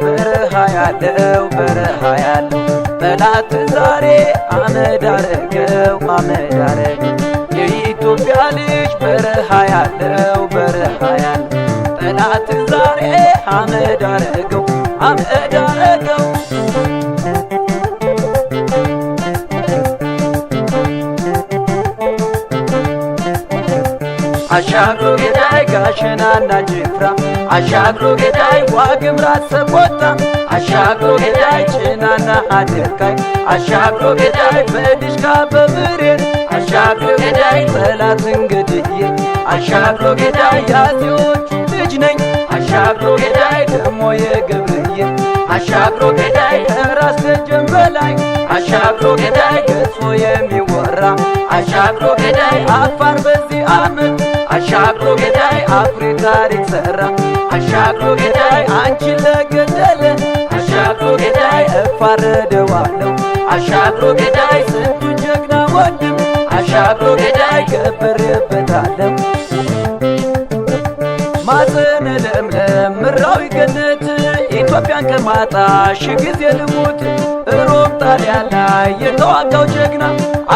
በረሃ ያለው ጠላት ዛሬ አመድ አረገው የኢትዮጵያ ልጅ በረሃ ያለው ጠላት ዛሬ አመድ አረገው አሻግሮ ገዳይ ጋሸናና ጅፍራ አሻግሮ ገዳይ ዋግምራ ሰቆጣ አሻግሮ ገዳይ ጭናና አድርቃይ አሻግሮ ገዳይ በድሽቃ በብሬን አሻግሮ ገዳይ ጠላት እንግድዬ አሻግሮ ገዳይ ያዚዎቹ ልጅ ነኝ አሻግሮ ገዳይ ደሞ የገብርዬ አሻግሮ ገዳይ ከራስ ደጀን በላይ አሻግሮ ገዳይ ገጾ የሚወራ አሻግሮ ገዳይ አፋር በዚህ ዓመት አሻግሮ ገዳይ አኩሪ ታሪክ ሰራ አሻግሮ ገዳይ አንቺን ለገደለ አሻግሮ ገዳይ እፋረደዋለሁ አሻግሮ ገዳይ ስንቱ ጀግና ወንድም አሻግሮ ገዳይ ገብሬበታለሁ ማዘነ ለምለም ምድራዊ ገነት ኢትዮጵያን ከማጣ ሺህ ጊዜ ልሙት ሮም ጣሊያን ላይ የተዋጋው ጀግና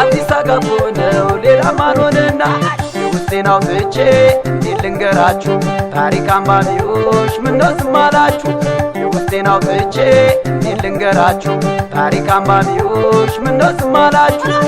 አዲስ አጋቦ ነው ሌላ ማንሆንና የውስጤን አውጥቼ እንዴት ልንገራችሁ ታሪክ አንባቢዎች ምነው ዝም አላችሁ የውስጤን አውጥቼ እንዴት ልንገራችሁ ታሪክ አንባቢዎች ምነው ዝም አላችሁ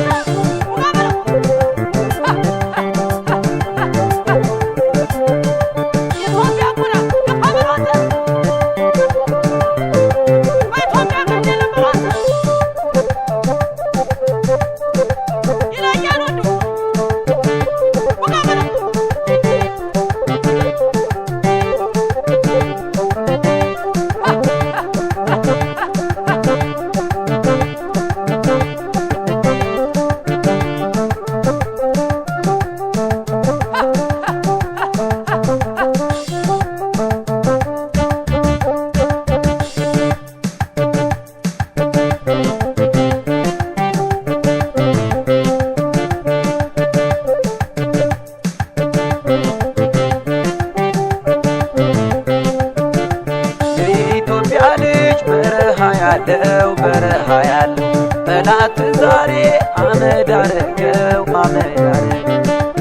በረሃ ያለው ጠላት ዛሬ አመድ አረገው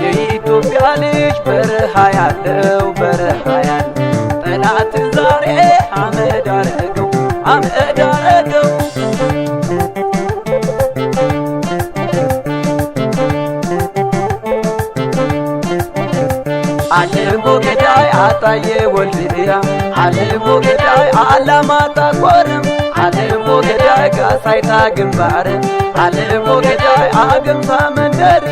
የኢትዮጵያ ልጅ በረሃ ያለው ጠላት ዛሬ አመድ አረገው አልሞ ገዳይ አጣዬ ወልድያ አልሞ ገዳይ አላማጣ ቆርም አልሞ ገዳይ ጋሳይታ ግንባር አልሞ ገዳይ አገምሳ መንደር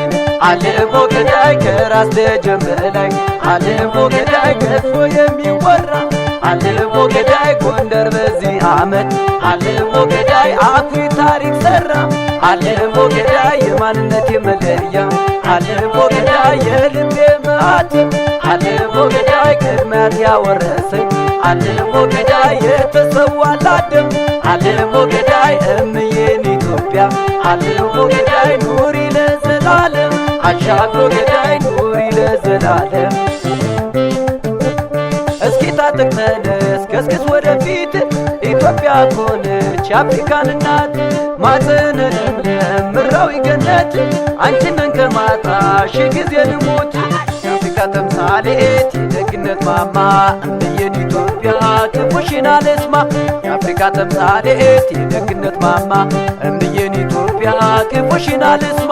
አልሞ ገዳይ ከራስ ደጀን በላይ አልሞ ገዳይ ገፎ የሚወራ አልሞ ገዳይ ጎንደር በዚህ ዓመት አልሞ ገዳይ አኩሪ ታሪክ ሰራ አልሞ ገዳይ የማንነት መለያ አልሞ ገዳይ የልቤ ማተም አልሞ ገዳይ ቅድሚያት ያወረሰኝ አልሞ ገዳይ የተሰዋላት ደም አልሞ ገዳይ እምዬን ኢትዮጵያ አልሞ ገዳይ ኑሪ ለዘላለም አሻግሮ ገዳይ ኑሪ ለዘላለም እስኪ ታጠቅ ተነስ ገስግስ ወደፊት ኢትዮጵያ ኮነች የአፍሪካን እናት ማፀነ ለምለም ምድራዊ ገነት አንቺን ከማጣ ሺህ ጊዜ ልሙት የአፍሪካ ተምሳሌት የደግነት ማማ እምዬን ኢትዮጵያ ክፉሽን አልስማ የአፍሪካ ተምሳሌት የደግነት ማማ እምዬን ኢትዮጵያ ክፉሽን አልስማ